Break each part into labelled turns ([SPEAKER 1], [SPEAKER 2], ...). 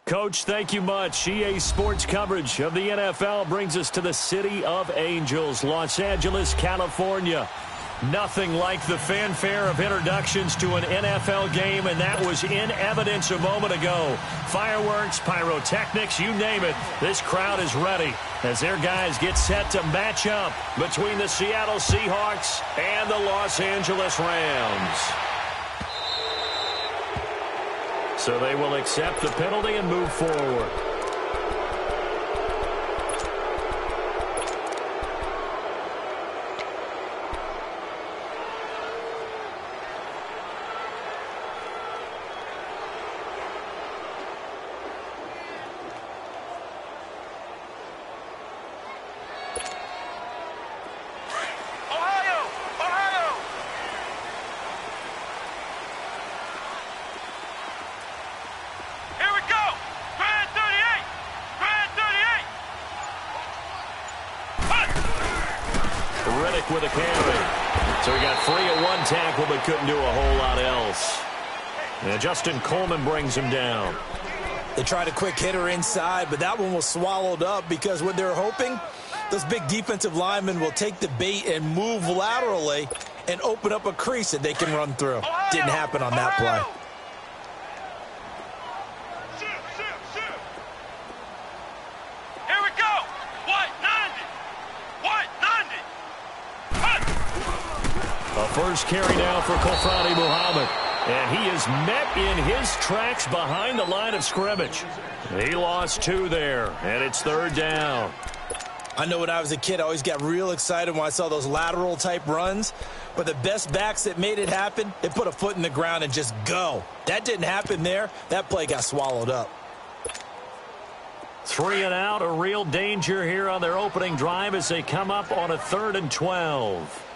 [SPEAKER 1] Coach, thank you much. EA Sports coverage of the NFL brings us to the City of Angels, Los Angeles, California. Nothing like the fanfare of introductions to an NFL game, and that was in evidence a moment ago. Fireworks, pyrotechnics, you name it. This crowd is ready as their guys get set to match up between the Seattle Seahawks and the Los Angeles Rams. So they will accept the penalty and move forward. With a carry. So he got free at one tackle but couldn't do a whole lot else. And Justin Coleman brings him down.
[SPEAKER 2] They tried a quick hitter inside, but that one was swallowed up because what they're hoping, those big defensive linemen will take the bait and move laterally and open up a crease that they can run through. Didn't happen on that play.
[SPEAKER 1] First carry now for Kofrani Muhammad. And he is met in his tracks behind the line of scrimmage. He lost 2 there, and it's 3rd down.
[SPEAKER 2] I know when I was a kid, I always got real excited when I saw those lateral-type runs. But the best backs that made it happen, they put a foot in the ground and just go. That didn't happen there. That play got swallowed up.
[SPEAKER 1] 3 and out, a real danger here on their opening drive as they come up on a 3rd and 12.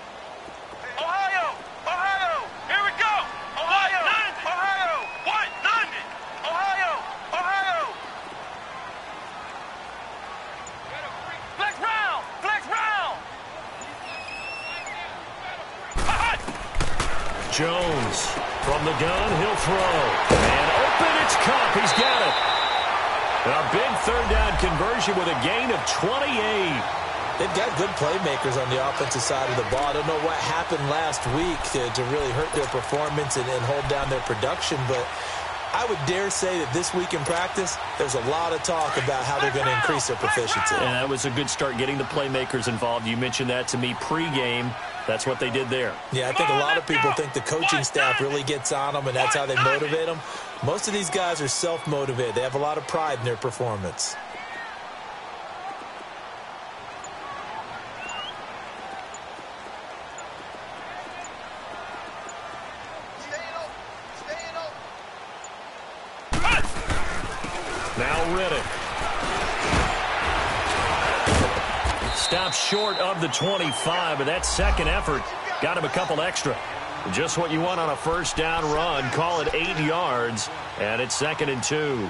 [SPEAKER 1] Jones from the gun, he'll throw. And open, it's Cup. He's got it. A big 3rd down conversion with a gain of 28.
[SPEAKER 2] They've got good playmakers on the offensive side of the ball. I don't know what happened last week to really hurt their performance and hold down their production, but I would dare say that this week in practice, there's a lot of talk about how they're going to increase their proficiency.
[SPEAKER 1] And that was a good start getting the playmakers involved. You mentioned that to me pregame. That's what they did there.
[SPEAKER 2] Yeah, I think a lot of people think the coaching staff really gets on them, and that's how they motivate them. Most of these guys are self-motivated. They have a lot of pride in their performance.
[SPEAKER 1] Now Riddick. Stops short of the 25, but that second effort got him a couple extra. Just what you want on a 1st down run. Call it 8 yards, and it's 2nd and 2.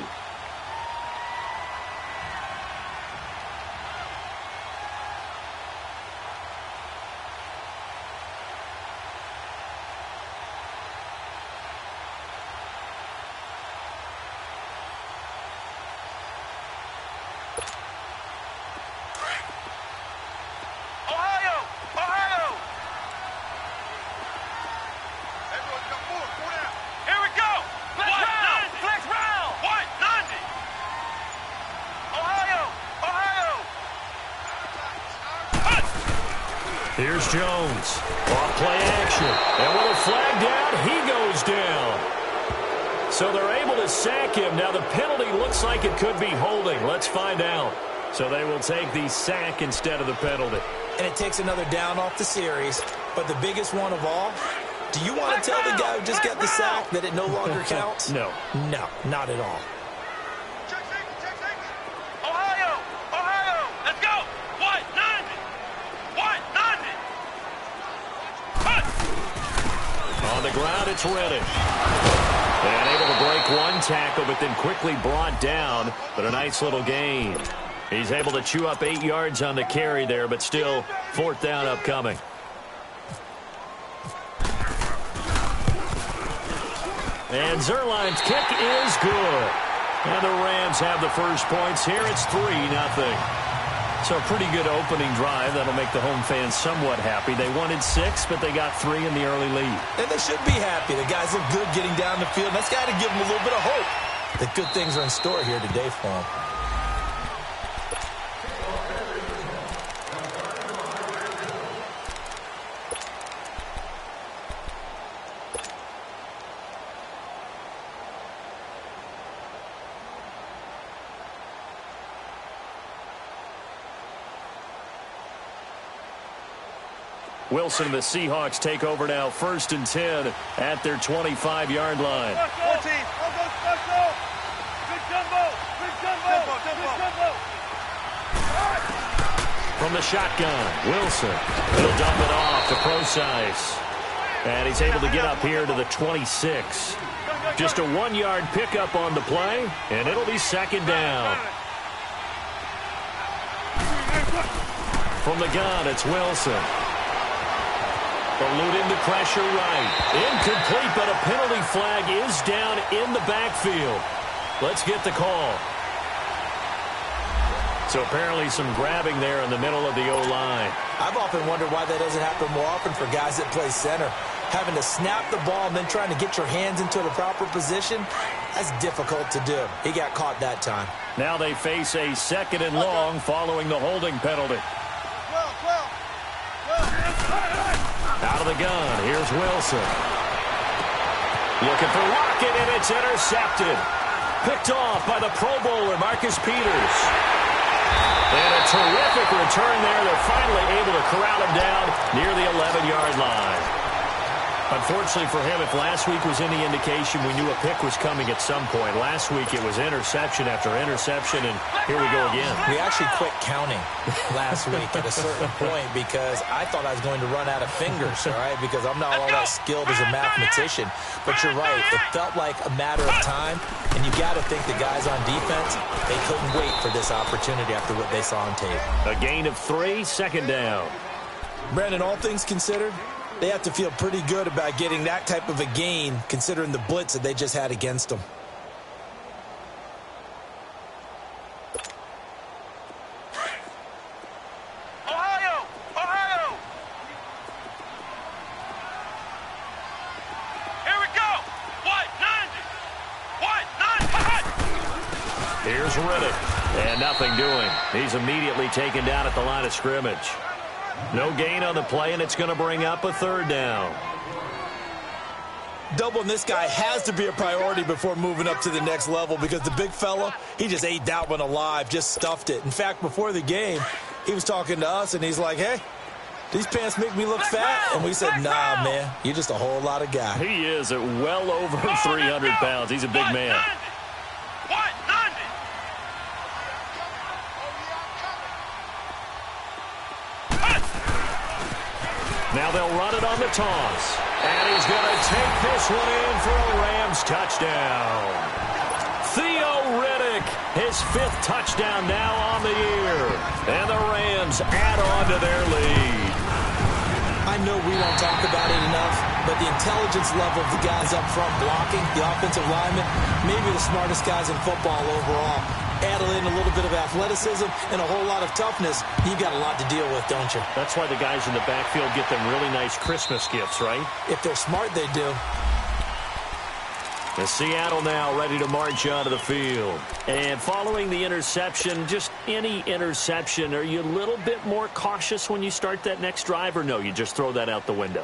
[SPEAKER 1] Here's Jones. Off play action. And with a flag down, he goes down. So they're able to sack him. Now the penalty looks like it could be holding. Let's find out. So they will take the sack instead of the penalty.
[SPEAKER 2] And it takes another down off the series. But the biggest one of all, do you want to tell the guy who just got the sack that it no longer counts?
[SPEAKER 1] No.
[SPEAKER 2] No, not at all.
[SPEAKER 1] On the ground, it's Reddish. And able to break one tackle, but then quickly brought down. But a nice little gain. He's able to chew up 8 yards on the carry there, but still 4th down upcoming. And Zerline's kick is good. And the Rams have the first points here. It's 3-0. So a pretty good opening drive. That'll make the home fans somewhat happy. They wanted 6, but they got 3 in the early lead.
[SPEAKER 2] And they should be happy. The guys look good getting down the field. That's got to give them a little bit of hope that good things are in store here today for them.
[SPEAKER 1] Wilson and the Seahawks take over now, 1st and 10 at their 25-yard line. From the shotgun, Wilson. He'll dump it off to Procise. And he's able to get up here to the 26. Just a 1-yard pickup on the play, and it'll be 2nd down. From the gun, it's Wilson. Eluding the pressure right. Incomplete, but a penalty flag is down in the backfield. Let's get the call. So apparently some grabbing there in the middle of the O-line.
[SPEAKER 2] I've often wondered why that doesn't happen more often for guys that play center. Having to snap the ball and then trying to get your hands into the proper position, that's difficult to do. He got caught that time.
[SPEAKER 1] Now they face a 2nd and long following the holding penalty. Out of the gun, here's Wilson. Looking for Lockett, and it's intercepted. Picked off by the Pro Bowler, Marcus Peters. And a terrific return there. They're finally able to corral him down near the 11-yard line. Unfortunately for him, if last week was any indication, we knew a pick was coming at some point. Last week it was interception after interception, and here we go again.
[SPEAKER 2] We actually quit counting last week at a certain point because I thought I was going to run out of fingers, all right, because I'm not all that skilled as a mathematician. But you're right. It felt like a matter of time, and you got to think the guys on defense, they couldn't wait for this opportunity after what they saw on tape.
[SPEAKER 1] A gain of 3, 2nd down.
[SPEAKER 2] Brandon, all things considered, they have to feel pretty good about getting that type of a gain considering the blitz that they just had against them.
[SPEAKER 3] Ohio! Here we go! What? 90!
[SPEAKER 1] Here's Riddick. And nothing doing. He's immediately taken down at the line of scrimmage. No gain on the play, and it's going to bring up a 3rd down.
[SPEAKER 2] Doubling this guy has to be a priority before moving up to the next level because the big fella, he just ate that one alive, just stuffed it. In fact, before the game, he was talking to us, and he's like, hey, these pants make me look fat. And we said, nah, man, you're just a whole lot of guy.
[SPEAKER 1] He is at well over 300 pounds. He's a big man. Now they'll run it on the toss. And he's going to take this one in for a Rams touchdown. Theo Riddick, his 5th touchdown now on the year. And the Rams add on to their lead.
[SPEAKER 2] I know we don't talk about it enough, but the intelligence level of the guys up front blocking, the offensive linemen, maybe the smartest guys in football overall. Add in a little bit of athleticism and a whole lot of toughness. You've got a lot to deal with, don't you?
[SPEAKER 1] That's why the guys in the backfield get them really nice Christmas gifts, right?
[SPEAKER 2] If they're smart, they do.
[SPEAKER 1] The Seattle now ready to march onto the field. And following the interception, just any interception, are you a little bit more cautious when you start that next drive, or no, you just throw that out the window?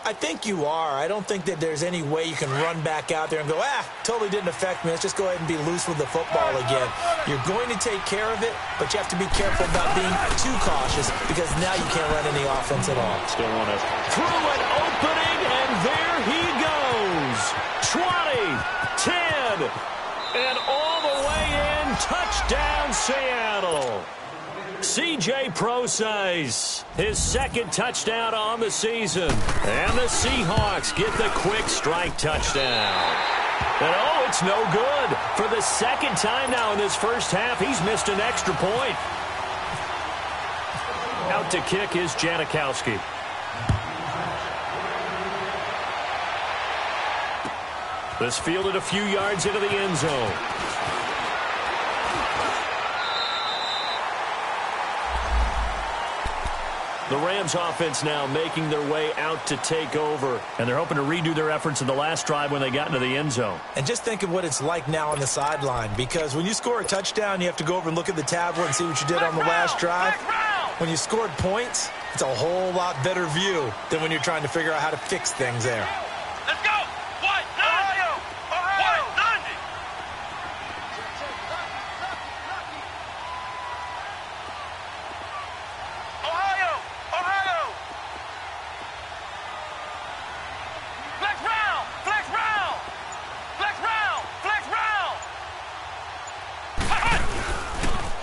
[SPEAKER 2] I think you are. I don't think that there's any way you can run back out there and go, totally didn't affect me. Let's just go ahead and be loose with the football again. You're going to take care of it, but you have to be careful about being too cautious because now you can't run any offense at all.
[SPEAKER 1] Still want to throw an opening, and there he goes. 20, 10, and all the way in. Touchdown, Seattle. C.J. Procise, his 2nd touchdown on the season. And the Seahawks get the quick strike touchdown. And it's no good. For the 2nd time now in this first half, he's missed an extra point. Out to kick is Janikowski. This fielded a few yards into the end zone. The Rams offense now making their way out to take over. And they're hoping to redo their efforts in the last drive when they got into the end zone.
[SPEAKER 2] And just think of what it's like now on the sideline. Because when you score a touchdown, you have to go over and look at the tablet and see what you did on the last drive. When you scored points, it's a whole lot better view than when you're trying to figure out how to fix things there.
[SPEAKER 3] Let's go! What? Ohio! Ohio! Dundee! Ohio! Ohio! Flex round! Flex round! Flex round! Flex round!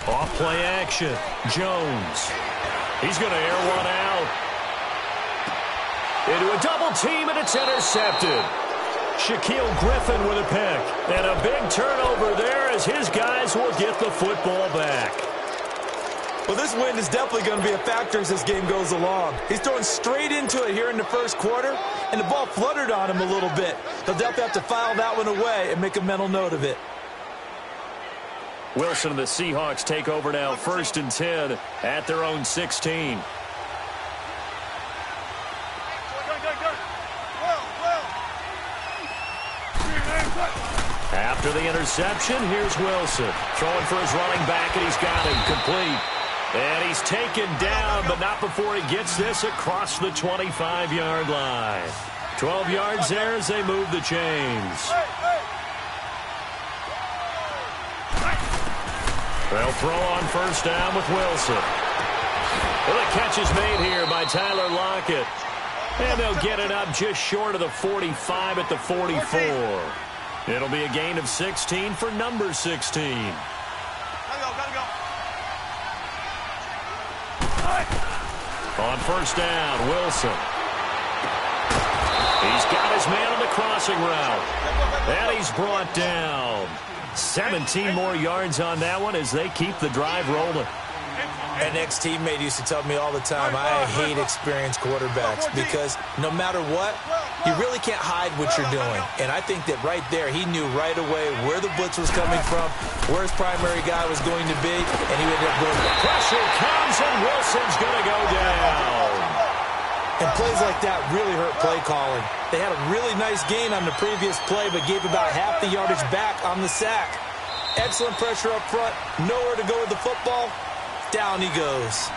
[SPEAKER 1] Off play action. Jones. He's going to air one out. Into a double team, and it's intercepted. Shaquille Griffin with a pick. And a big turnover there as his guys will get the football back.
[SPEAKER 2] Well, this wind is definitely going to be a factor as this game goes along. He's throwing straight into it here in the first quarter, and the ball fluttered on him a little bit. They'll definitely have to file that one away and make a mental note of it.
[SPEAKER 1] Wilson and the Seahawks take over now, 1st and 10 at their own 16. After the interception, here's Wilson. Throwing for his running back, and he's got him complete. And he's taken down, but not before he gets this across the 25-yard line. 12 yards there as they move the chains. They'll throw on 1st down with Wilson. Well, the catch is made here by Tyler Lockett. And they'll get it up just short of the 45 at the 44. It'll be a gain of 16 for number 16.
[SPEAKER 3] Gotta go.
[SPEAKER 1] On 1st down, Wilson. He's got his man on the crossing route. And he's brought down. 17 more yards on that one as they keep the drive rolling.
[SPEAKER 2] An ex-teammate used to tell me all the time, I hate experienced quarterbacks because no matter what, you really can't hide what you're doing. And I think that right there, he knew right away where the blitz was coming from, where his primary guy was going to be, and he ended up going.
[SPEAKER 1] Pressure comes, and Wilson's going to go down.
[SPEAKER 2] And plays like that really hurt play calling. They had a really nice gain on the previous play, but gave about half the yardage back on the sack. Excellent pressure up front, nowhere to go with the football. Down he goes.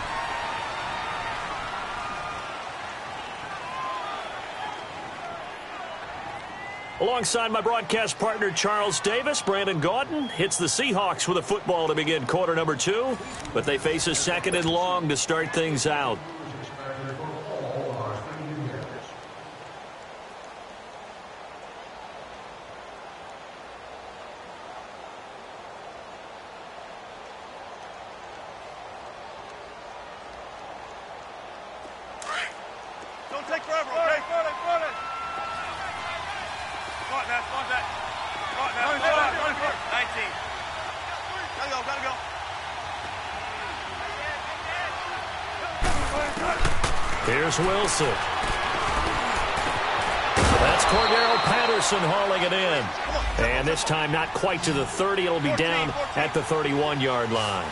[SPEAKER 1] Alongside my broadcast partner, Charles Davis, Brandon Gaudin hits the Seahawks with a football to begin quarter number 2, but they face a 2nd and long to start things out.
[SPEAKER 3] Take forever, okay? Got it. Got that. 19. Gotta go.
[SPEAKER 1] Here's Wilson. That's Cordero Patterson hauling it in. And this time not quite to the 30. It'll be down at the 31-yard line.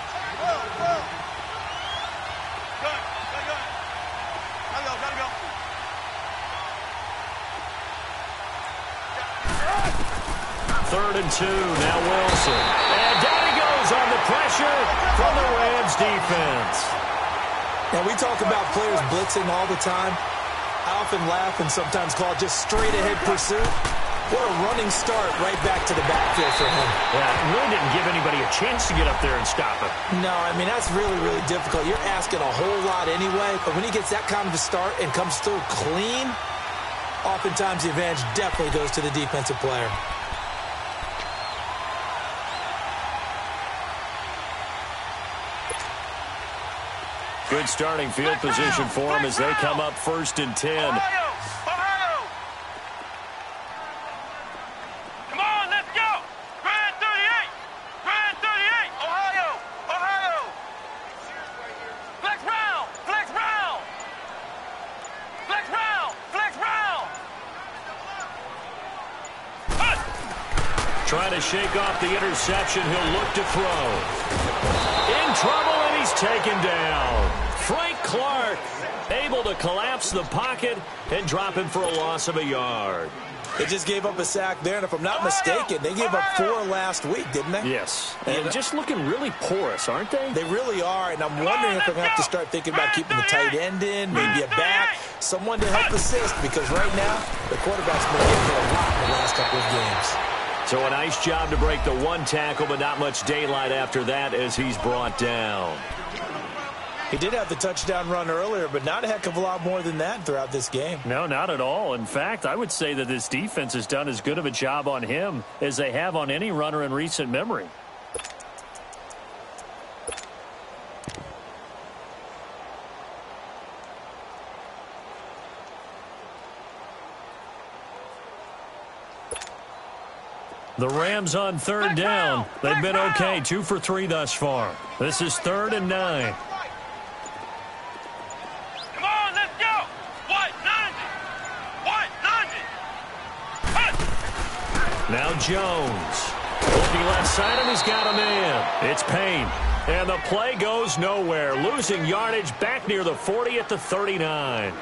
[SPEAKER 1] Third and 2, now Wilson. And down he goes on the pressure from the Rams defense.
[SPEAKER 2] Now, we talk about players blitzing all the time. I often laugh and sometimes call it just straight-ahead pursuit. What a running start right back to the backfield for him.
[SPEAKER 1] Yeah, it really didn't give anybody a chance to get up there and stop it.
[SPEAKER 2] No, I mean, that's really, really difficult. You're asking a whole lot anyway, but when he gets that kind of a start and comes through clean, oftentimes the advantage definitely goes to the defensive player.
[SPEAKER 1] Good starting field position for them as they come up 1st and 10.
[SPEAKER 3] Ohio! Come on, let's go! Grand 38! Ohio! Flex round!
[SPEAKER 1] Trying to shake off the interception. He'll look to throw. In trouble, and he's taken down. Frank Clark able to collapse the pocket and drop him for a loss of a yard.
[SPEAKER 2] They just gave up a sack there, and if I'm not mistaken, they gave up 4 last week, didn't they?
[SPEAKER 1] Yes, and just looking really porous, aren't they?
[SPEAKER 2] They really are, and I'm wondering if they're going to have to start thinking about keeping the tight end in, maybe a back, someone to help assist, because right now, the quarterback's been getting hit a lot in the last couple of games.
[SPEAKER 1] So a nice job to break the 1 tackle, but not much daylight after that as he's brought down.
[SPEAKER 2] He did have the touchdown run earlier, but not a heck of a lot more than that throughout this game.
[SPEAKER 1] No, not at all. In fact, I would say that this defense has done as good of a job on him as they have on any runner in recent memory. The Rams on 3rd down. They've been okay, 2 for 3 thus far. This is 3rd and 9. Now Jones. Looking left side, and he's got a man. It's Payne. And the play goes nowhere. Losing yardage back near the 40 at the 39.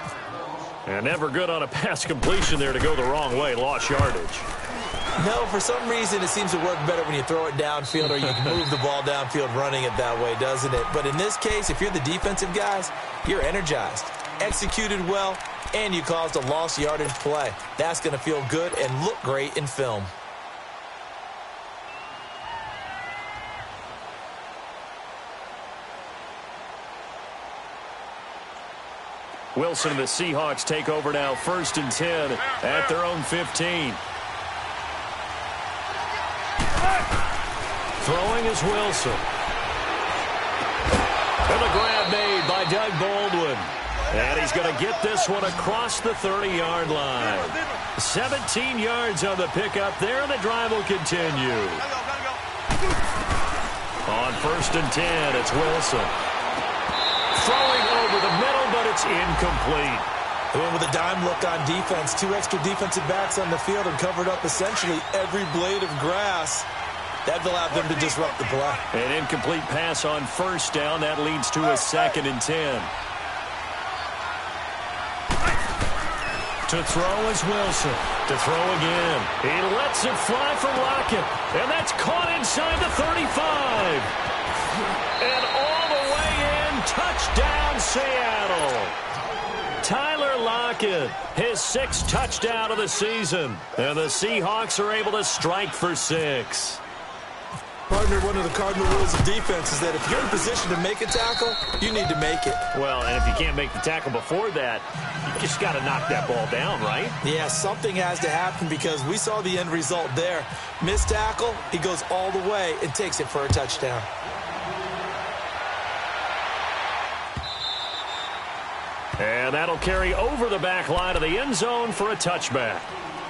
[SPEAKER 1] And never good on a pass completion there to go the wrong way. Lost yardage.
[SPEAKER 2] No, for some reason it seems to work better when you throw it downfield or you can move the ball downfield running it that way, doesn't it? But in this case, if you're the defensive guys, you're energized, executed well, and you caused a lost yardage play. That's going to feel good and look great in film.
[SPEAKER 1] Wilson and the Seahawks take over now, 1st and 10 at their own 15. Throwing is Wilson. And the grab made by Doug Baldwin. And he's going to get this one across the 30-yard line. 17 yards on the pickup there, and the drive will continue. On 1st and 10, it's Wilson. Throwing over the middle, but it's incomplete.
[SPEAKER 2] They went with a dime look on defense. 2 extra defensive backs on the field and covered up essentially every blade of grass. That allowed them to disrupt the play.
[SPEAKER 1] An incomplete pass on 1st down. That leads to a 2nd and 10. To throw is Wilson. To throw again. He lets it fly for Lockett. And that's caught inside the 35. And all the way in. Touchdown, Seattle. Tyler Lockett, his 6th touchdown of the season. And the Seahawks are able to strike for 6.
[SPEAKER 2] Partner, one of the cardinal rules of defense is that if you're in position to make a tackle, you need to make it.
[SPEAKER 1] Well, and if you can't make the tackle before that, you just got to knock that ball down, right?
[SPEAKER 2] Yeah, something has to happen because we saw the end result there. Missed tackle, he goes all the way and takes it for a touchdown.
[SPEAKER 1] And that'll carry over the back line of the end zone for a touchback.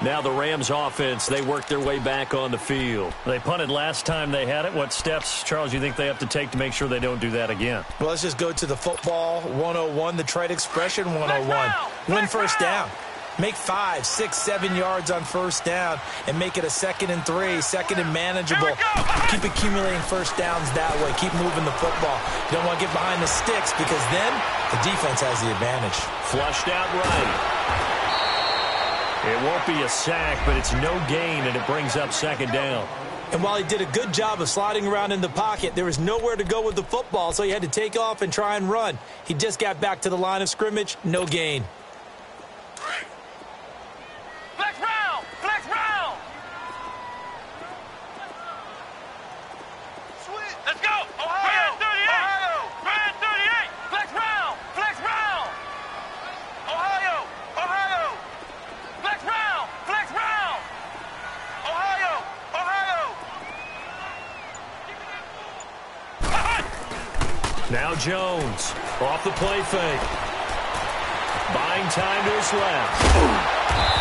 [SPEAKER 1] Now the Rams offense, they work their way back on the field. They punted last time they had it. What steps, Charles, you think they have to take to make sure they don't do that again?
[SPEAKER 2] Well, let's just go to the football 101, the trade expression 101. Win 1st down. Make 5, 6, 7 yards on 1st down and make it a 2nd and 3, 2nd and manageable. Keep accumulating 1st downs that way. Keep moving the football. You don't want to get behind the sticks because then the defense has the advantage.
[SPEAKER 1] Flushed out right. It won't be a sack, but it's no gain, and it brings up 2nd down.
[SPEAKER 2] And while he did a good job of sliding around in the pocket, there was nowhere to go with the football, so he had to take off and try and run. He just got back to the line of scrimmage, no gain.
[SPEAKER 3] Flex round! Flex round! Sweet. Let's go! Ohio! Grand 38! Flex round! Flex round! Ohio! Ohio! Flex round! Flex round! Ohio! Ohio!
[SPEAKER 1] Now Jones off the play fake. Buying time to his left.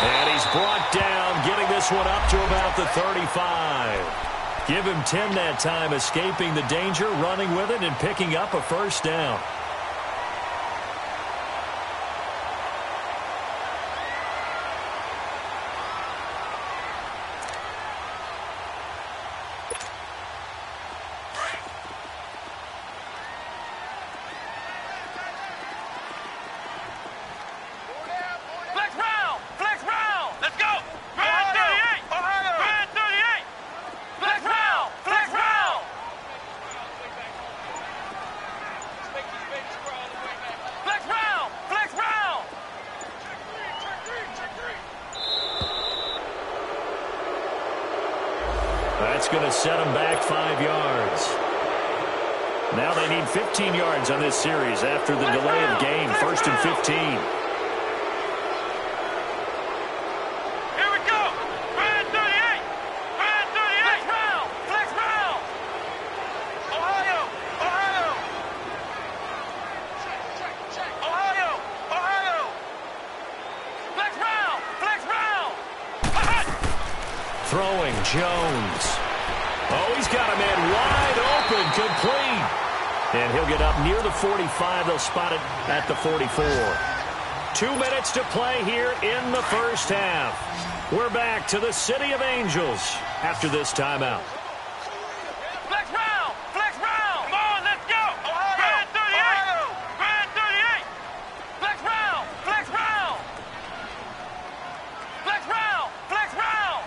[SPEAKER 1] And he's brought down, getting this one up to about the 35. Give him 10 that time, escaping the danger, running with it, and picking up a 1st down. going to set them back 5 yards. Now they need 15 yards on this series after the delay of game. 1st and 15. Throwing, Jones. Oh, he's got a man wide open, complete. And he'll get up near the 45. They'll spot it at the 44. 2 minutes to play here in the first half. We're back to the City of Angels after this timeout.
[SPEAKER 3] Flex round! Flex round! Come on, let's go! Red 38! Red 38! Flex round! Flex round! Flex round! Flex round!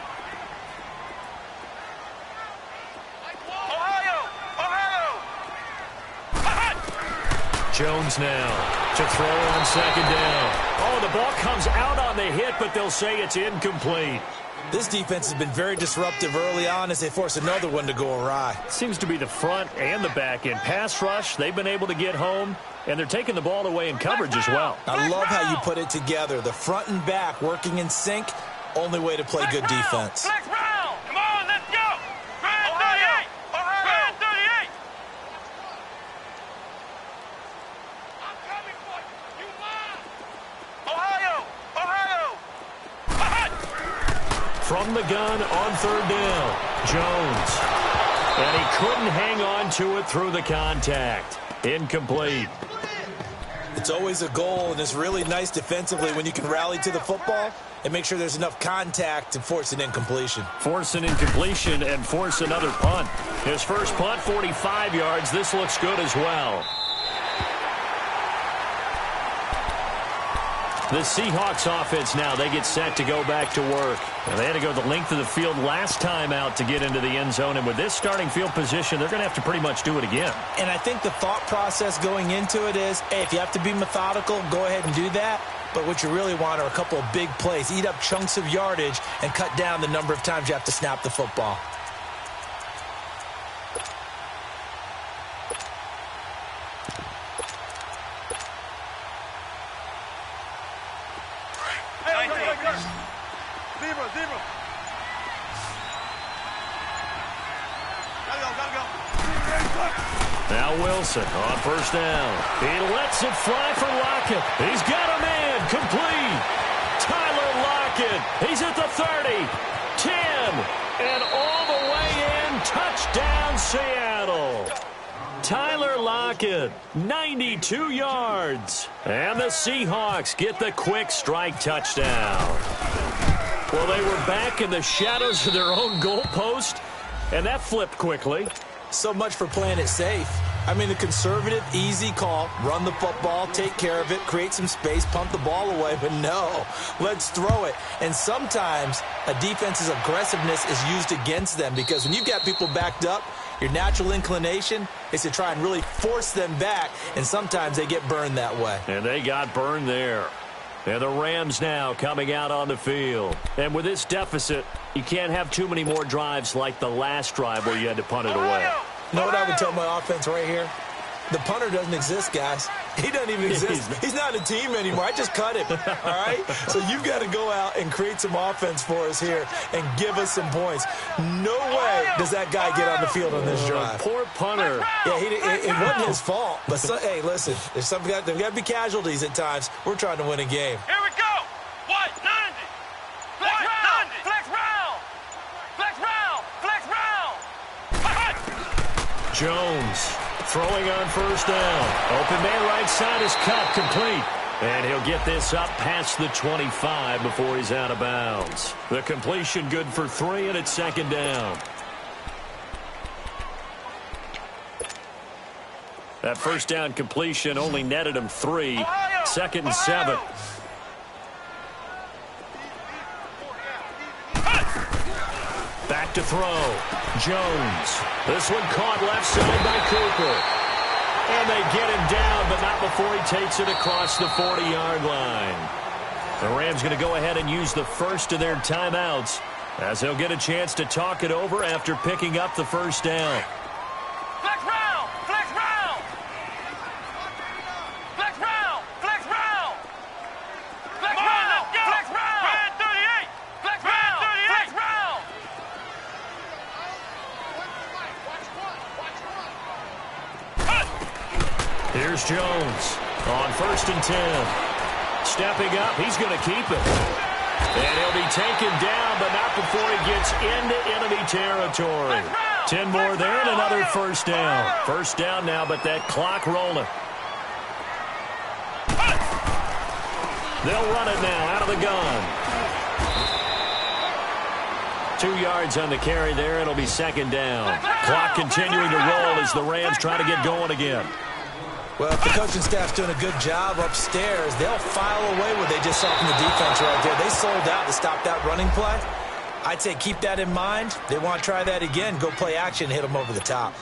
[SPEAKER 1] Jones now to throw on 2nd down. Oh, the ball comes out on the hit, but they'll say it's incomplete.
[SPEAKER 2] This defense has been very disruptive early on as they force another one to go awry.
[SPEAKER 1] Seems to be the front and the back end. Pass rush, they've been able to get home, and they're taking the ball away in coverage as well.
[SPEAKER 2] I love how you put it together. The front and back working in sync, only way to play good defense.
[SPEAKER 3] Flex round! Come on, let's go! Red 38! Red 38! I'm coming for you! You mine! Ohio!
[SPEAKER 1] From the gun on 3rd down, Jones. And he couldn't hang on to it through the contact. Incomplete.
[SPEAKER 2] It's always a goal, and it's really nice defensively when you can rally to the football and make sure there's enough contact to force an incompletion.
[SPEAKER 1] Force an incompletion and force another punt. His first punt, 45 yards. This looks good as well. The Seahawks offense now, they get set to go back to work. And they had to go the length of the field last time out to get into the end zone. And with this starting field position, they're going to have to pretty much do it again.
[SPEAKER 2] And I think the thought process going into it is, hey, if you have to be methodical, go ahead and do that. But what you really want are a couple of big plays. Eat up chunks of yardage and cut down the number of times you have to snap the football.
[SPEAKER 3] Zebra. Gotta go.
[SPEAKER 1] Now Wilson on 1st down. He lets it fly for Lockett. He's got a man complete. Tyler Lockett. He's at the 30, 10, and all the way in. Touchdown, Seattle. Tyler Lockett, 92 yards. And the Seahawks get the quick strike touchdown. Well, they were back in the shadows of their own goalpost, and that flipped quickly.
[SPEAKER 2] So much for playing it safe. I mean, the conservative, easy call, run the football, take care of it, create some space, pump the ball away, but no, let's throw it. And sometimes a defense's aggressiveness is used against them because when you've got people backed up, your natural inclination is to try and really force them back, and sometimes they get burned that way.
[SPEAKER 1] And they got burned there. And the Rams now coming out on the field. And with this deficit, you can't have too many more drives like the last drive where you had to punt it away.
[SPEAKER 2] You know what I would tell my offense right here? The punter doesn't exist, guys. He doesn't even exist. He's not a team anymore. I just cut him, all right? So you've got to go out and create some offense for us here and give us some points. No way does that guy get on the field on this drive.
[SPEAKER 1] Poor punter.
[SPEAKER 2] Yeah, it wasn't his fault. But, hey, listen, there's got to be casualties at times. We're trying to win a game.
[SPEAKER 3] Here we go. 190. Flex round. Flex round. Flex round. Flex round.
[SPEAKER 1] Jones throwing on 1st down. Open man right side is cut, complete. And he'll get this up past the 25 before he's out of bounds. The completion good for 3, and it's 2nd down. That 1st down completion only netted him 3. 2nd and 7. Back to throw. Jones. This one caught left side by Cooper. And they get him down, but not before he takes it across the 40-yard line. The Rams going to go ahead and use the first of their timeouts as he'll get a chance to talk it over after picking up the first down.
[SPEAKER 3] Flex round! Flex round! Flex round! Flex round! Flex round! Let's go! Flex round! Red 38! Flex round! 38! Flex round!
[SPEAKER 1] Here's Jones on 1st and 10. Stepping up, he's going to keep it. And he'll be taken down, but not before he gets into enemy territory. 10 more there and another first down. First down now, but that clock rolling. They'll run it now out of the gun. 2 yards on the carry there. It'll be second down. Clock continuing to roll as the Rams try to get going again.
[SPEAKER 2] Well, if the coaching staff's doing a good job upstairs, they'll file away what they just saw from the defense right there. They sold out to stop that running play. I'd say keep that in mind. They want to try that again. Go play action, hit them over the top.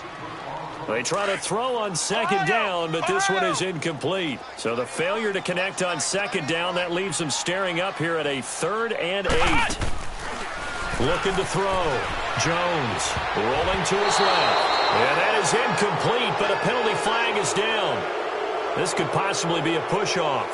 [SPEAKER 1] They try to throw on second down, but this one is incomplete. So the failure to connect on second down, that leaves them staring up here at a 3rd and 8. Looking to throw. Jones rolling to his left. And that is incomplete, but a penalty flag is down. This could possibly be a push-off.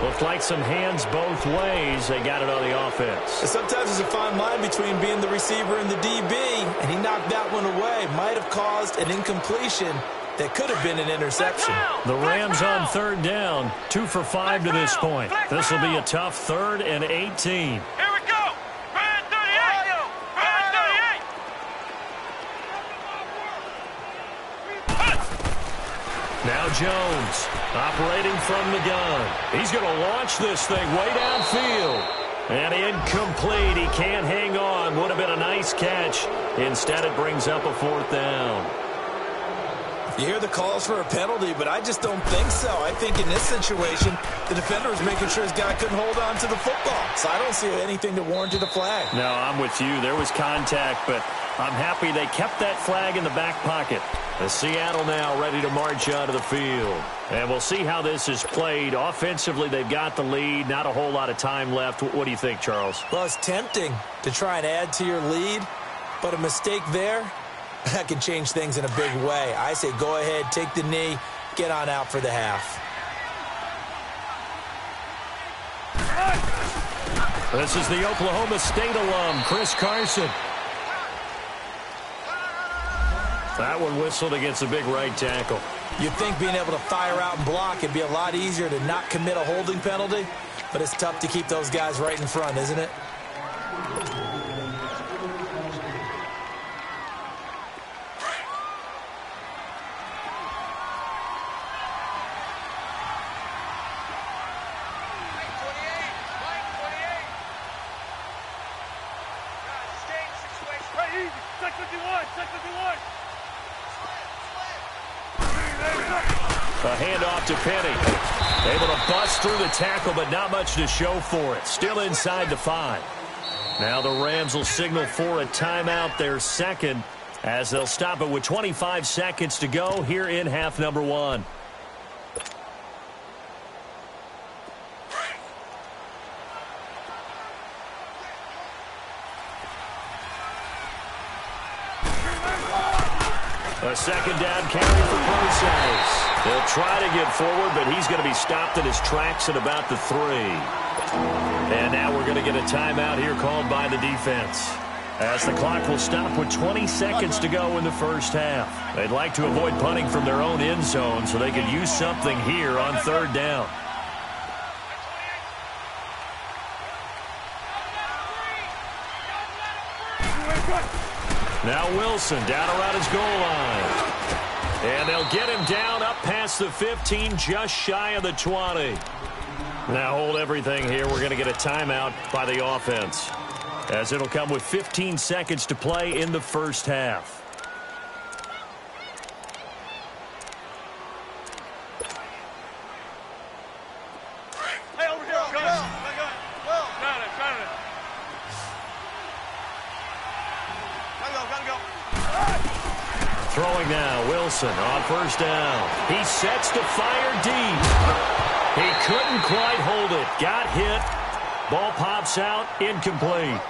[SPEAKER 1] Looked like some hands both ways. They got it on the offense.
[SPEAKER 2] Sometimes there's a fine line between being the receiver and the DB, and he knocked that one away. Might have caused an incompletion that could have been an interception.
[SPEAKER 1] The Rams on 3rd down, 2 for 5 to this point. This will be a tough 3rd and 18.
[SPEAKER 3] Here we go! Red 38! Red 38!
[SPEAKER 1] Now Jones operating from the gun. He's going to launch this thing way downfield. And incomplete. He can't hang on. Would have been a nice catch. Instead, it brings up a 4th down.
[SPEAKER 2] You hear the calls for a penalty, but I just don't think so. I think in this situation, the defender was making sure his guy couldn't hold on to the football. So I don't see anything that warranted a flag.
[SPEAKER 1] No, I'm with you. There was contact, but I'm happy they kept that flag in the back pocket. As Seattle now ready to march out of the field. And we'll see how this is played. Offensively, they've got the lead. Not a whole lot of time left. What do you think, Charles?
[SPEAKER 2] Well, it's tempting to try and add to your lead, but a mistake there, that can change things in a big way. I say go ahead, take the knee, get on out for the half.
[SPEAKER 1] This is the Oklahoma State alum, Chris Carson. That one whistled against a big right tackle.
[SPEAKER 2] You'd think being able to fire out and block it'd be a lot easier to not commit a holding penalty, but it's tough to keep those guys right in front, isn't it?
[SPEAKER 1] A handoff to Penny. Able to bust through the tackle, but not much to show for it. Still inside the 5. Now the Rams will signal for a timeout, their second, as they'll stop it with 25 seconds to go here in half number 1. A second down carry for Process. He'll try to get forward, but he's going to be stopped in his tracks at about the 3. And now we're going to get a timeout here called by the defense, as the clock will stop with 20 seconds to go in the first half. They'd like to avoid punting from their own end zone so they could use something here on 3rd down. Now Wilson down around his goal line. And they'll get him down up past the 15, just shy of the 20. Now hold everything here. We're going to get a timeout by the offense, as it'll come with 15 seconds to play in the first half. Throwing now, Wilson on 1st down. He sets to fire deep. He couldn't quite hold it. Got hit, Ball pops out, incomplete.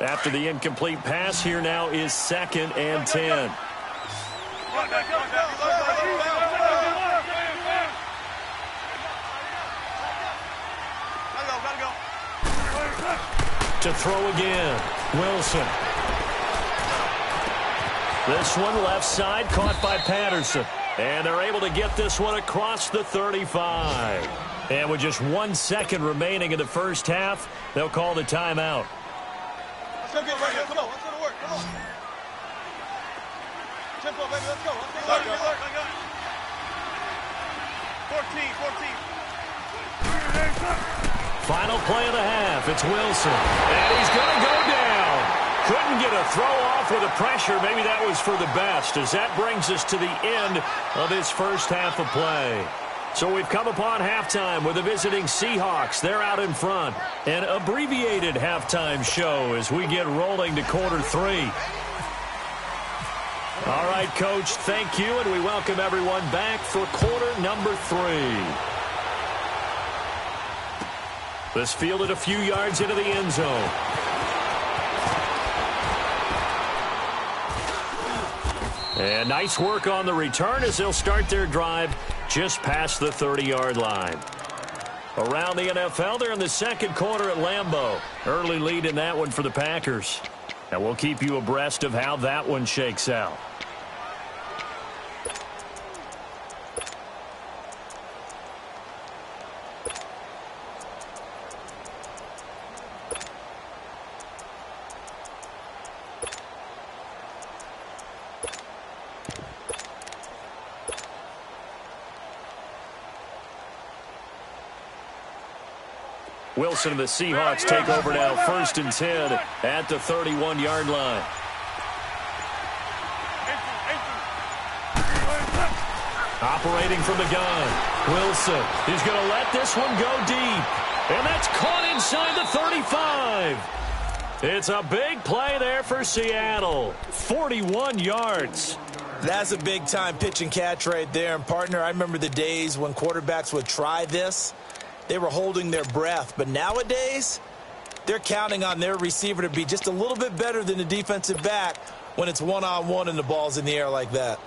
[SPEAKER 1] After the incomplete pass, here now is 2nd and 10. To throw again, Wilson. This one left side, caught by Patterson. And they're able to get this one across the 35. And with just 1 second remaining in the first half, they'll call the timeout.
[SPEAKER 3] Let's go get it right here. Come on, let's go to work. Come on. Tempo, baby, let's go. Let's go. Good luck. 14.
[SPEAKER 1] Final play of the half. It's Wilson. And he's going to go down. Couldn't get a throw off with the pressure. Maybe that was for the best, as that brings us to the end of this first half of play. So we've come upon halftime with the visiting Seahawks. They're out in front. An abbreviated halftime show as we get rolling to quarter 3. All right, Coach, thank you, and we welcome everyone back for quarter number 3. This fielded a few yards into the end zone. And nice work on the return as they'll start their drive just past the 30-yard line. Around the NFL, they're in the second quarter at Lambeau. Early lead in that one for the Packers. And we'll keep you abreast of how that one shakes out. Wilson and the Seahawks take over now, 1st and 10 at the 31-yard line. Operating from the gun, Wilson. He's going to let this one go deep. And that's caught inside the 35. It's a big play there for Seattle. 41 yards.
[SPEAKER 2] That's a big-time pitch and catch right there. And, partner, I remember the days when quarterbacks would try this. They were holding their breath. But nowadays, they're counting on their receiver to be just a little bit better than the defensive back when it's one-on-one and the ball's in the air like that.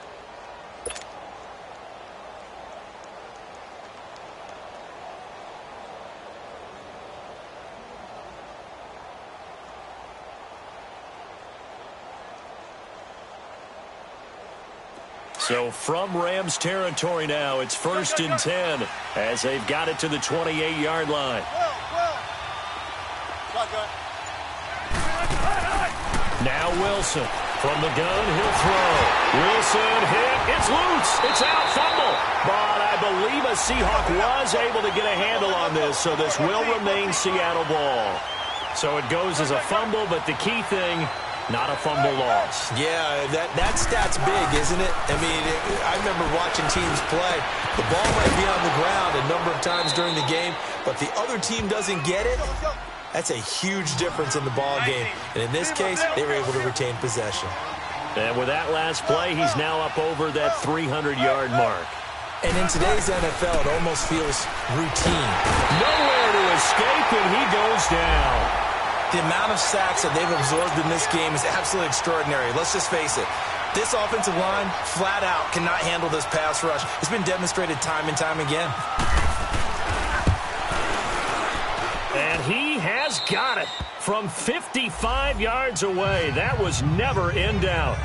[SPEAKER 1] So from Rams territory now, it's 1st and 10 as they've got it to the 28-yard line. Now Wilson from the gun, he'll throw. Wilson hit, it's loose, it's out, fumble. But I believe a Seahawk was able to get a handle on this, so this will remain Seattle ball. So it goes as a fumble, but the key thing, not a fumble loss.
[SPEAKER 2] Yeah, that stat's big, isn't it? I mean, I remember watching teams play. The ball might be on the ground a number of times during the game, but the other team doesn't get it. That's a huge difference in the ball game. And in this case, they were able to retain possession.
[SPEAKER 1] And with that last play, he's now up over that 300-yard mark.
[SPEAKER 2] And in today's NFL, it almost feels routine.
[SPEAKER 1] Nowhere to escape, and he goes down.
[SPEAKER 2] The amount of sacks that they've absorbed in this game is absolutely extraordinary. Let's just face it. This offensive line, flat out, cannot handle this pass rush. It's been demonstrated time and time again.
[SPEAKER 1] And he has got it from 55 yards away. That was never in doubt.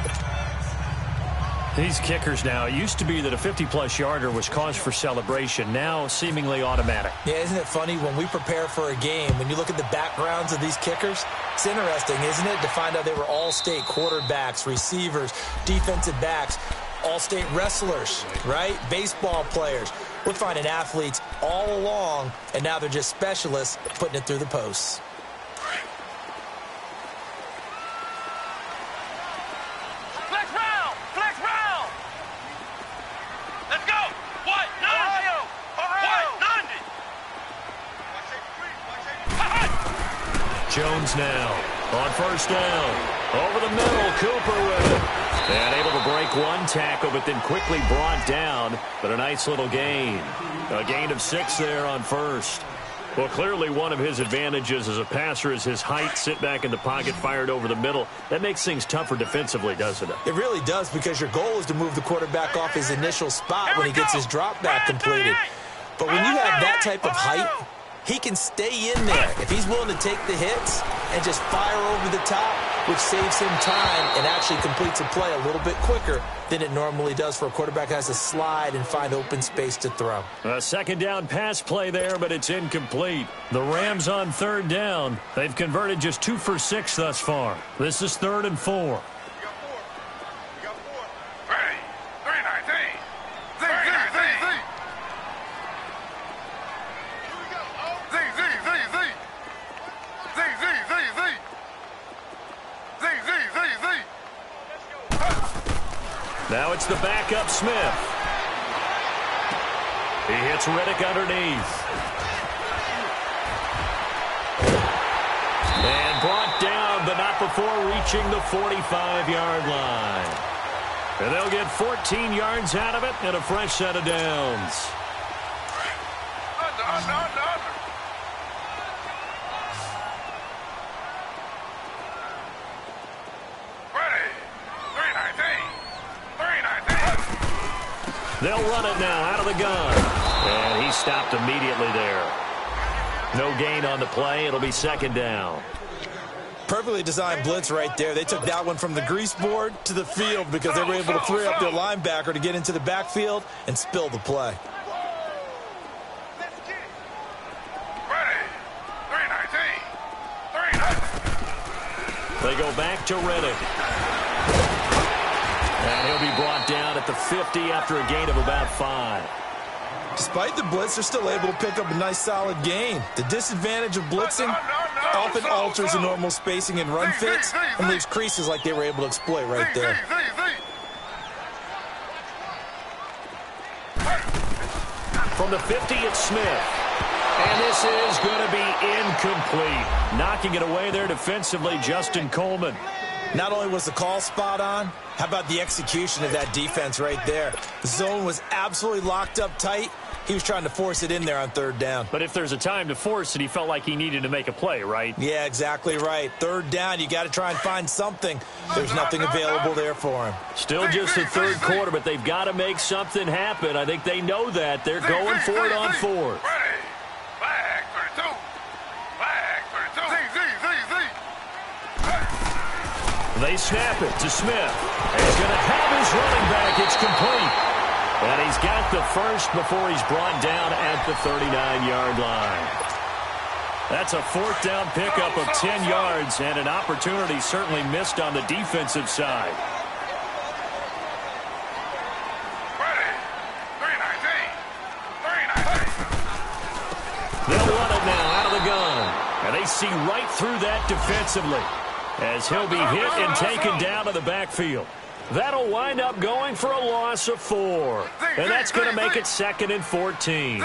[SPEAKER 1] These kickers now, it used to be that a 50-plus yarder was cause for celebration. Now, seemingly automatic.
[SPEAKER 2] Yeah, isn't it funny? When we prepare for a game, when you look at the backgrounds of these kickers, it's interesting, isn't it, to find out they were all-state quarterbacks, receivers, defensive backs, all-state wrestlers, right? Baseball players. We're finding athletes all along, and now they're just specialists putting it through the posts.
[SPEAKER 1] Jones now on 1st down. Over the middle, Cooper with it. And able to break one tackle, but then quickly brought down. But a nice little gain. A gain of 6 there on first. Well, clearly one of his advantages as a passer is his height. Sit back in the pocket, fired over the middle. That makes things tougher defensively, doesn't it?
[SPEAKER 2] It really does, because your goal is to move the quarterback off his initial spot when he gets his drop back completed. But when you have that type of height, he can stay in there if he's willing to take the hits and just fire over the top, which saves him time and actually completes a play a little bit quicker than it normally does for a quarterback that has to slide and find open space to throw.
[SPEAKER 1] A second down pass play there, but it's incomplete. The Rams on third down. They've converted just 2 for 6 thus far. This is 3rd and 4. Now it's the backup Smith. He hits Riddick underneath. And brought down, but not before reaching the 45-yard line. And they'll get 14 yards out of it and a fresh set of downs. They'll run it now out of the gun. And he stopped immediately there. No gain on the play. It'll be second down.
[SPEAKER 2] Perfectly designed blitz right there. They took that one from the grease board to the field because they were able to free up their linebacker to get into the backfield and spill the play.
[SPEAKER 1] They go back to Riddick. And he'll be brought down at the 50 after a gain of about 5.
[SPEAKER 2] Despite the blitz, they're still able to pick up a nice solid gain. The disadvantage of blitzing often alters the normal spacing and run fits and leaves creases like they were able to exploit right there.
[SPEAKER 1] From the 50, it's Smith. And this is going to be incomplete. Knocking it away there defensively, Justin Coleman.
[SPEAKER 2] Not only was the call spot on, how about the execution of that defense right there? The zone was absolutely locked up tight. He was trying to force it in there on third down.
[SPEAKER 1] But if there's a time to force it, he felt like he needed to make a play, right?
[SPEAKER 2] Yeah, exactly right. Third down, you got to try and find something. There's nothing available there for him.
[SPEAKER 1] Still just the third quarter, but they've got to make something happen. I think they know that. They're going for it on fourth. They snap it to Smith. And he's going to have his running back. It's complete. And he's got the first before he's brought down at the 39-yard line. That's a fourth down pickup of 10 yards and an opportunity certainly missed on the defensive side. They'll run it now out of the gun. And they see right through that defensively, as he'll be hit and taken down to the backfield. That'll wind up going for a loss of 4. And that's going to make it 2nd and 14.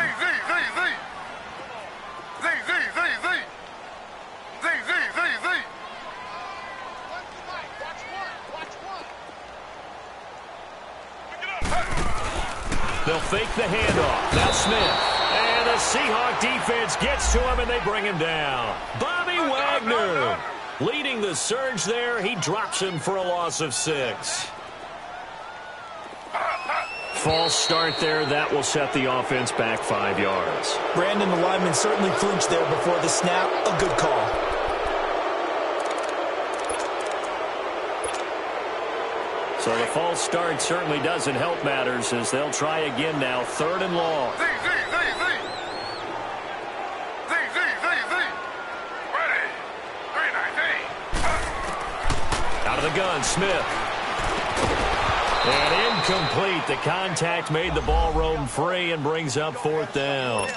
[SPEAKER 1] They'll fake the handoff. Now Smith. And the Seahawk defense gets to him, and they bring him down. Bobby Wagner leading the surge there. He drops him for a loss of 6. False start there. That will set the offense back 5 yards.
[SPEAKER 2] Brandon, the lineman certainly flinched there before the snap. A good call.
[SPEAKER 1] So the false start certainly doesn't help matters, as they'll try again now. 3rd and long. Out of the gun, Smith. And incomplete. The contact made the ball roam free and brings up 4th down.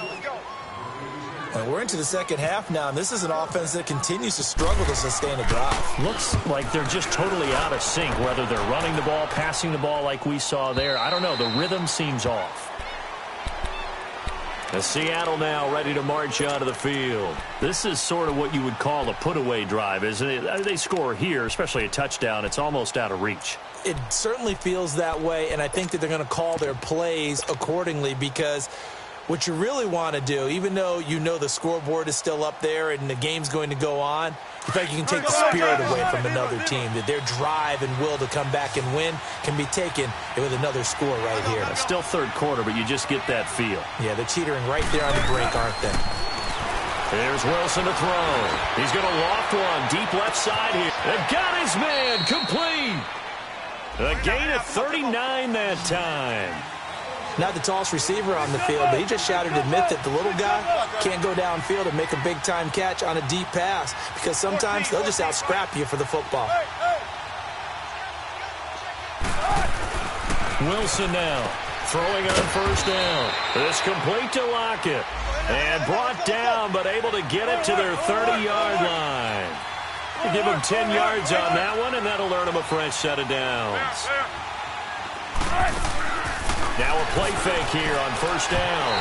[SPEAKER 2] And we're into the second half now, and this is an offense that continues to struggle to sustain a drive.
[SPEAKER 1] Looks like they're just totally out of sync, whether they're running the ball, passing the ball like we saw there. I don't know. The rhythm seems off. Seattle now ready to march onto the field. This is sort of what you would call a put-away drive, isn't it? They score here, especially a touchdown. It's almost out of reach.
[SPEAKER 2] It certainly feels that way, and I think that they're going to call their plays accordingly, because what you really want to do, even though you know the scoreboard is still up there and the game's going to go on, in fact, you can take the spirit away from another team, that their drive and will to come back and win can be taken with another score right here.
[SPEAKER 1] It's still third quarter, but you just get that feel.
[SPEAKER 2] Yeah, they're teetering right there on the brink, aren't they?
[SPEAKER 1] Here's Wilson to throw. He's going to loft one deep left side here. And got his man complete. A gain of 39 that time.
[SPEAKER 2] Not the tallest receiver on the field, but he just shouted to admit that the little guy can't go downfield and make a big-time catch on a deep pass, because sometimes they'll just out-scrap you for the football.
[SPEAKER 1] Wilson now throwing on first down. It's complete to Lockett. And brought down, but able to get it to their 30-yard line. We'll give them 10 yards on that one, and that'll earn them a fresh set of downs. Now a play fake here on first down.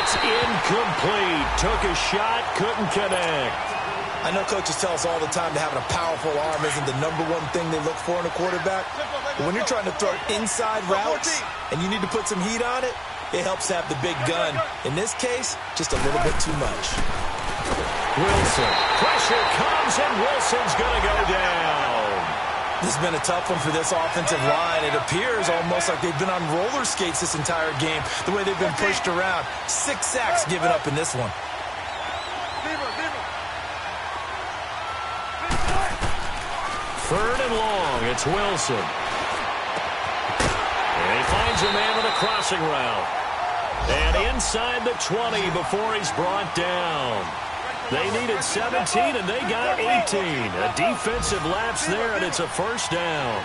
[SPEAKER 1] It's incomplete. Took a shot, couldn't connect.
[SPEAKER 2] I know coaches tell us all the time that having a powerful arm isn't the number one thing they look for in a quarterback. But when you're trying to throw inside routes and you need to put some heat on it, it helps to have the big gun. In this case, just a little bit too much.
[SPEAKER 1] Wilson. Pressure comes, and Wilson's going to go down.
[SPEAKER 2] This has been a tough one for this offensive line. It appears almost like they've been on roller skates this entire game, the way they've been pushed around. 6 sacks given up in this one.
[SPEAKER 1] Third and long. It's Wilson. And he finds a man with a crossing route. And inside the 20 before he's brought down. They needed 17, and they got 18. A defensive lapse there, and it's a first down.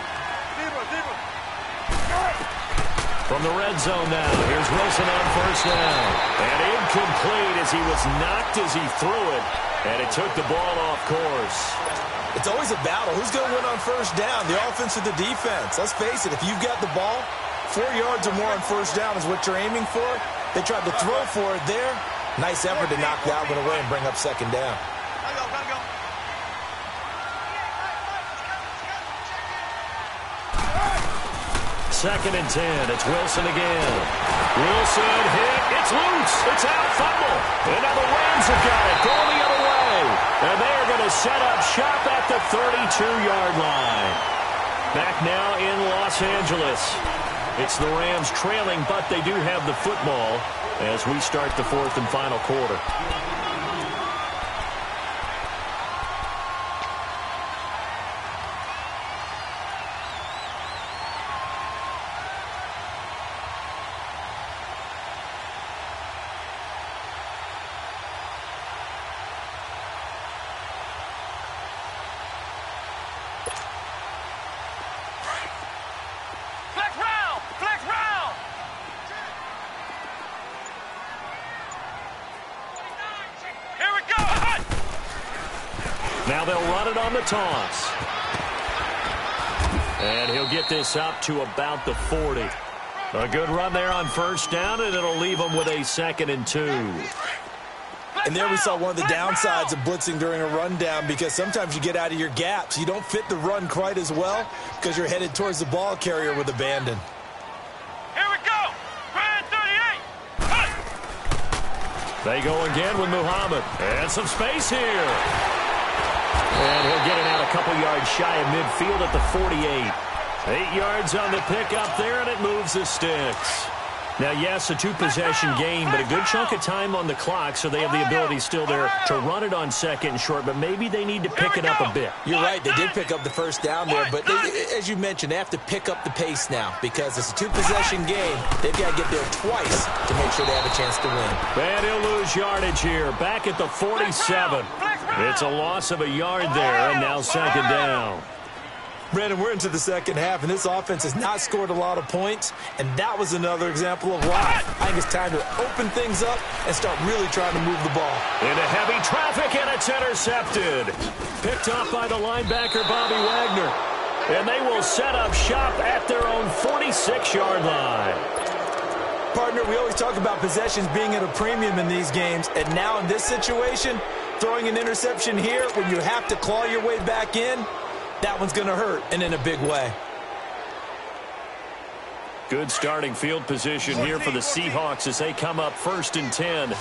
[SPEAKER 1] From the red zone now, here's Wilson on first down. And incomplete as he was knocked as he threw it, and it took the ball off course.
[SPEAKER 2] It's always a battle. Who's going to win on first down, the offense or the defense? Let's face it, if you've got the ball, 4 yards or more on first down is what you're aiming for. They tried to throw for it there. Nice effort to knock that one away and bring up second down.
[SPEAKER 1] Second and 10. It's Wilson again. Wilson hit. It's loose. It's out. Fumble. And now the Rams have got it. Going the other way. And they are going to set up shop at the 32-yard line. Back now in Los Angeles. It's the Rams trailing, but they do have the football as we start the fourth and final quarter. Now they'll run it on the toss. And he'll get this up to about the 40. A good run there on first down, and it'll leave them with a 2nd and 2.
[SPEAKER 2] And there we saw one of the downsides of blitzing during a rundown, because sometimes you get out of your gaps. You don't fit the run quite as well because you're headed towards the ball carrier with abandon.
[SPEAKER 3] Here we go. Grand 38.
[SPEAKER 1] They go again with Muhammad. And some space here. And he'll get it out a couple yards shy of midfield at the 48. 8 yards on the pickup there, and it moves the sticks. Now, yes, a 2-possession game, but a good chunk of time on the clock, so they have the ability still there to run it on 2nd and short, but maybe they need to pick it up a bit.
[SPEAKER 2] You're right. They did pick up the first down there, but as you mentioned, they have to pick up the pace now because it's a 2-possession game. They've got to get there twice to make sure they have a chance to win.
[SPEAKER 1] And he'll lose yardage here, back at the 47. It's a loss of a yard there, and now 2nd down.
[SPEAKER 2] Brandon, we're into the second half, and this offense has not scored a lot of points, and that was another example of why. I think it's time to open things up and start really trying to move the ball.
[SPEAKER 1] Into heavy traffic, and it's intercepted. Picked off by the linebacker, Bobby Wagner. And they will set up shop at their own 46-yard line.
[SPEAKER 2] Partner, we always talk about possessions being at a premium in these games, and now in this situation, throwing an interception here when you have to claw your way back in, that one's going to hurt, and in a big way.
[SPEAKER 1] Good starting field position here for the Seahawks as they come up 1st and 10.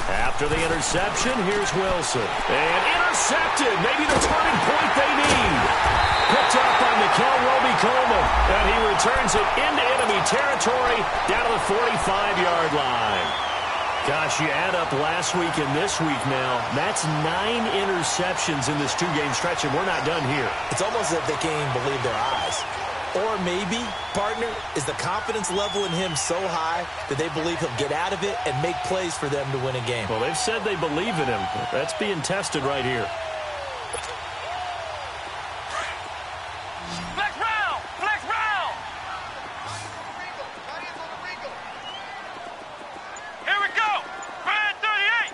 [SPEAKER 1] After the interception, here's Wilson. And intercepted. Maybe the turning point they need. Picked up by Mikel Roby-Coleman. And he returns it into enemy territory down to the 45-yard line. Gosh, you add up last week and this week now. That's 9 interceptions in this 2-game stretch, and we're not done here.
[SPEAKER 2] It's almost as if they can't even believe their eyes. Or maybe, partner, is the confidence level in him so high that they believe he'll get out of it and make plays for them to win a game.
[SPEAKER 1] Well, they've said they believe in him. That's being tested right here.
[SPEAKER 3] Flex round! Flex round! Here we go! Grand 38!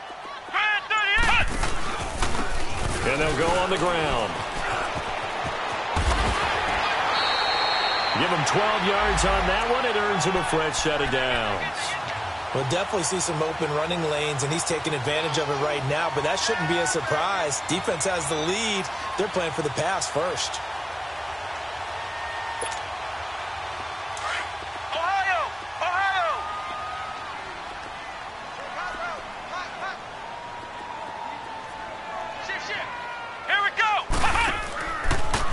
[SPEAKER 3] Grand 38!
[SPEAKER 1] And they'll go on the ground. Give him 12 yards on that one. It earns him a fresh set of downs.
[SPEAKER 2] We'll definitely see some open running lanes, and he's taking advantage of it right now, but that shouldn't be a surprise. Defense has the lead. They're playing for the pass first.
[SPEAKER 3] Ohio! Ohio! Shit. Here we go!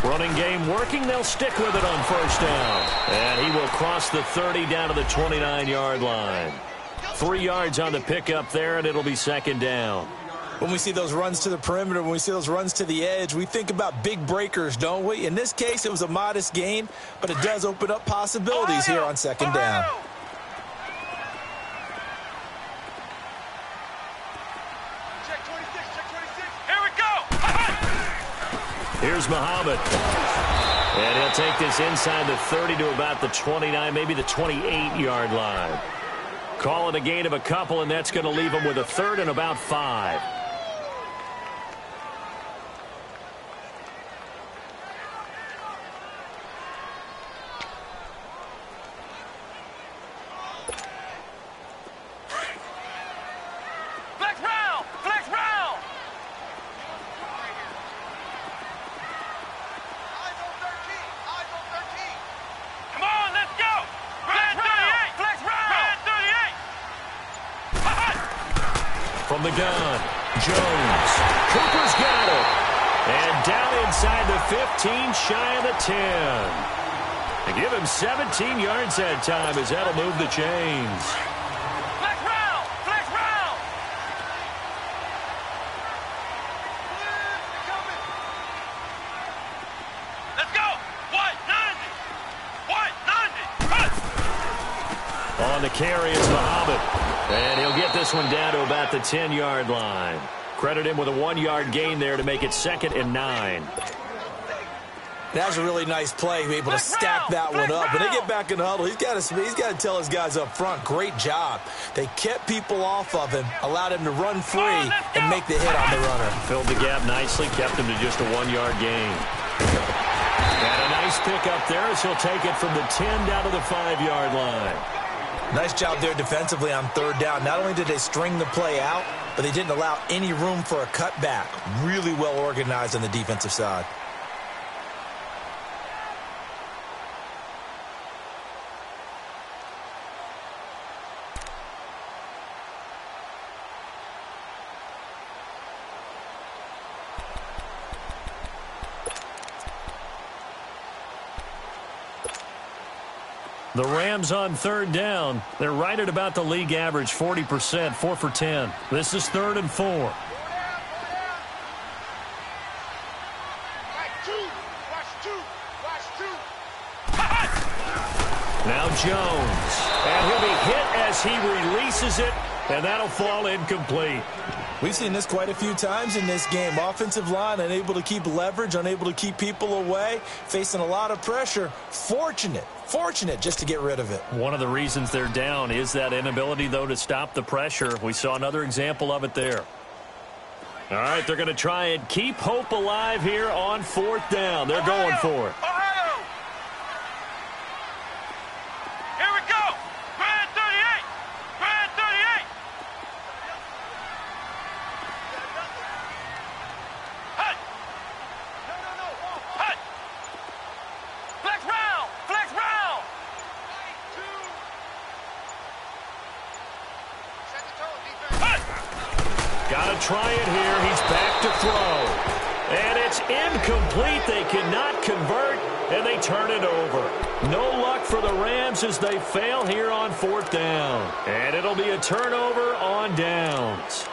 [SPEAKER 1] Running game working. They'll stick with it on 1st down. And he will cross the 30 down to the 29-yard line. 3 yards on the pickup there, and it'll be 2nd down.
[SPEAKER 2] When we see those runs to the perimeter, when we see those runs to the edge, we think about big breakers, don't we? In this case, it was a modest gain, but it does open up possibilities here on 2nd down.
[SPEAKER 3] Check 26, check 26. Here we go!
[SPEAKER 1] Here's Muhammad. And he'll take this inside the 30 to about the 29, maybe the 28-yard line. Call it a gain of a couple, and that's going to leave him with a 3rd and about 5.
[SPEAKER 3] Flex round! Flex round! Come on, let's go! Grand 38! Flex round! Grand 38!
[SPEAKER 1] From the gun, Jones. Cooper's got it. And down inside the 15, shy of the 10. They give him 17 yards that time as that'll move the chains.
[SPEAKER 3] Flex round! Flex round! Let's go! White 90!
[SPEAKER 1] On the carry is Muhammad. And he'll get this one down to about the 10-yard line. Credit him with a 1-yard gain there to make it 2nd and 9.
[SPEAKER 2] That was a really nice play, to be able to stack that one up. When they get back in the huddle, he's got to tell his guys up front, great job. They kept people off of him, allowed him to run free, and make the hit on the runner.
[SPEAKER 1] Filled the gap nicely, kept him to just a 1-yard gain. And a nice pick up there as he'll take it from the 10 down to the 5-yard line.
[SPEAKER 2] Nice job there defensively on 3rd down. Not only did they string the play out, but they didn't allow any room for a cutback. Really well organized on the defensive side.
[SPEAKER 1] The Rams on 3rd down. They're right at about the league average, 40%, 4 for 10. This is 3rd and 4. Now Jones. And he'll be hit as he releases it, and that'll fall incomplete.
[SPEAKER 2] We've seen this quite a few times in this game. Offensive line unable to keep leverage, unable to keep people away, facing a lot of pressure. Fortunate just to get rid of it.
[SPEAKER 1] One of the reasons they're down is that inability, though, to stop the pressure. We saw another example of it there. All right, they're going to try and keep hope alive here on 4th down. They're going for it.
[SPEAKER 3] Here we go. Grand 38. Grand 38. Hut. Hut. Flex round. Flex round. Hut.
[SPEAKER 1] Got to try it here. He's back to throw. And it's incomplete. They cannot convert, and they turn it over. No luck for the Rams as they fail here on 4th down. And it'll be a turnover on downs.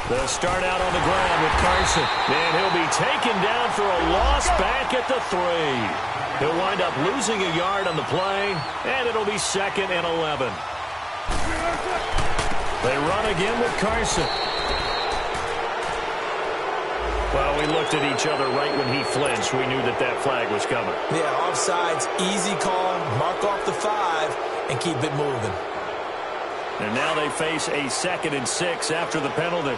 [SPEAKER 1] They'll start out on the ground with Carson. And he'll be taken down for a loss back at the 3. He'll wind up losing a yard on the play, and it'll be 2nd and 11. They run again with Carson. Well, we looked at each other right when he flinched. We knew that that flag was coming.
[SPEAKER 2] Yeah, offsides, easy call, mark off the 5, and keep it moving.
[SPEAKER 1] And now they face a 2nd and 6 after the penalty.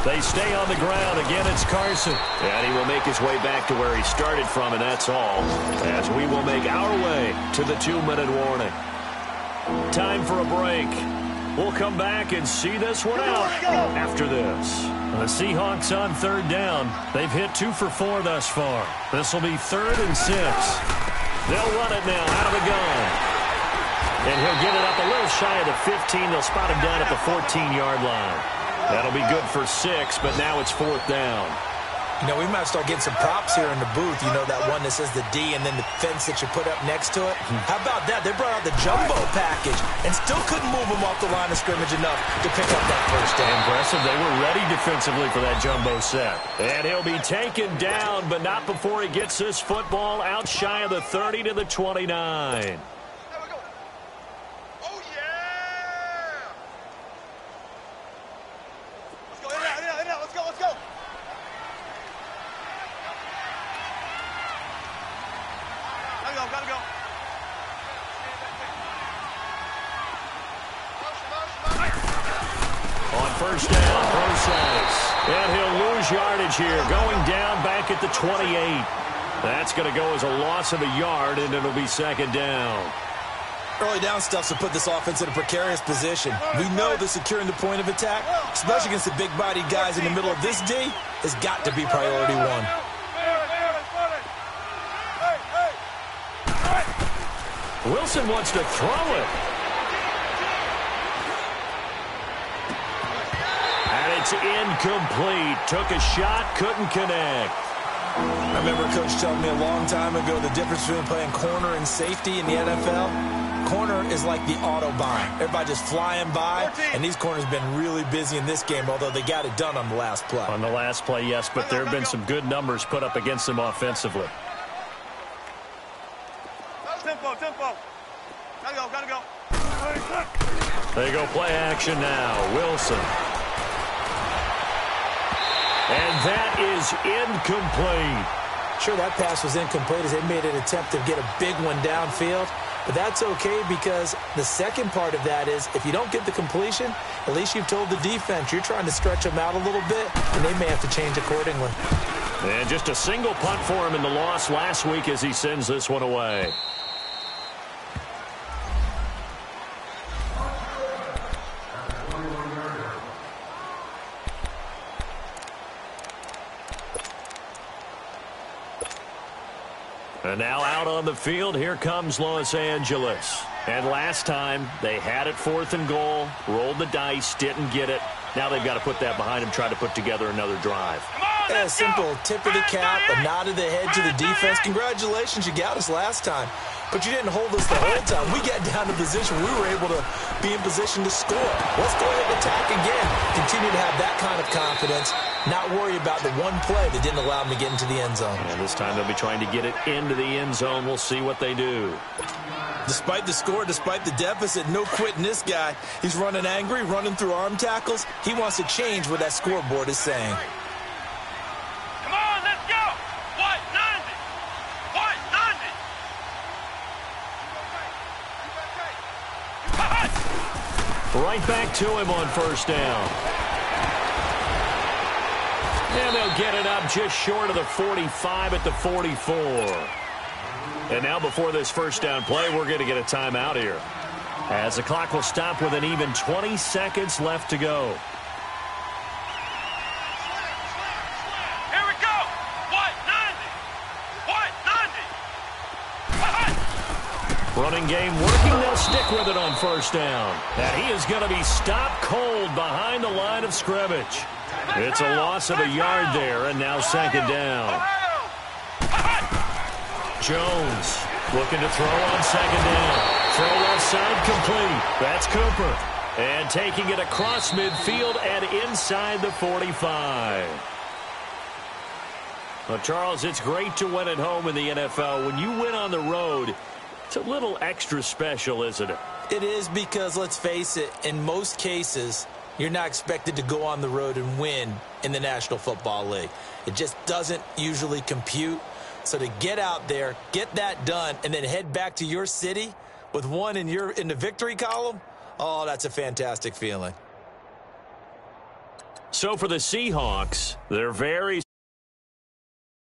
[SPEAKER 1] They stay on the ground. Again, it's Carson. And he will make his way back to where he started from, and that's all. As we will make our way to the 2-minute warning. Time for a break. We'll come back and see this one out after this. The Seahawks on 3rd down. They've hit 2 for 4 thus far. This will be 3rd and 6. They'll run it now out of the gun. And he'll get it up a little shy of the 15. They'll spot him down at the 14-yard line. That'll be good for 6, but now it's 4th down.
[SPEAKER 2] You know, we might start getting some props here in the booth. You know, that one that says the D and then the fence that you put up next to it? How about that? They brought out the jumbo package and still couldn't move them off the line of scrimmage enough to pick up that 1st down.
[SPEAKER 1] Impressive. They were ready defensively for that jumbo set. And he'll be taken down, but not before he gets this football out shy of the 30 to the 29. First down, process. And he'll lose yardage here, going down back at the 28. That's going to go as a loss of a yard, and it'll be 2nd down.
[SPEAKER 2] Early down stuff to put this offense in a precarious position. We know that securing the point of attack, especially against the big-bodied guys in the middle of this D, has got to be priority 1.
[SPEAKER 1] Wilson wants to throw it. And it's incomplete. Took a shot, couldn't connect.
[SPEAKER 2] I remember Coach telling me a long time ago the difference between playing corner and safety in the NFL. Corner is like the Autobahn. Everybody just flying by, and these corners have been really busy in this game, although they got it done on the last play.
[SPEAKER 1] On the last play, yes, but there have been some good numbers put up against them offensively.
[SPEAKER 3] Tempo. Gotta go.
[SPEAKER 1] They go play action now. Wilson. And that is incomplete.
[SPEAKER 2] Sure, that pass was incomplete as they made an attempt to get a big one downfield. But that's okay because the second part of that is if you don't get the completion, at least you've told the defense you're trying to stretch them out a little bit, and they may have to change accordingly.
[SPEAKER 1] And just a single punt for him in the loss last week as he sends this one away. And now out on the field, here comes Los Angeles. And last time, they had it 4th and goal, rolled the dice, didn't get it. Now they've got to put that behind them, try to put together another drive.
[SPEAKER 2] Yeah, a simple tip of the cap, a nod of the head to the defense. Congratulations, you got us last time. But you didn't hold us the whole time. We got down to position. We were able to be in position to score. Let's go ahead and attack again. Continue to have that kind of confidence. Not worry about the one play that didn't allow them to get into the end zone.
[SPEAKER 1] And this time they'll be trying to get it into the end zone. We'll see what they do.
[SPEAKER 2] Despite the score, despite the deficit, no quitting this guy. He's running angry, running through arm tackles. He wants to change what that scoreboard is saying.
[SPEAKER 3] Come on, let's go. White 90. White 90.
[SPEAKER 1] Right back to him on first down. And they'll get it up just short of the 45 at the 44. And now before this first down play, we're going to get a timeout here, as the clock will stop with an even 20 seconds left to go.
[SPEAKER 3] Here we go. White 90. White 90.
[SPEAKER 1] Running game working. They'll stick with it on first down. And he is going to be stopped cold behind the line of scrimmage. It's a loss of a yard there, and now second down. Jones looking to throw on second down. Throw left side complete. That's Cooper. And taking it across midfield and inside the 45. Well, Charles, it's great to win at home in the NFL. When you win on the road, it's a little extra special, isn't it?
[SPEAKER 2] It is, because, let's face it, in most cases, you're not expected to go on the road and win in the National Football League. It just doesn't usually compute. So to get out there, get that done, and then head back to your city with one in the victory column, oh, that's a fantastic feeling.
[SPEAKER 1] So for the Seahawks, they're very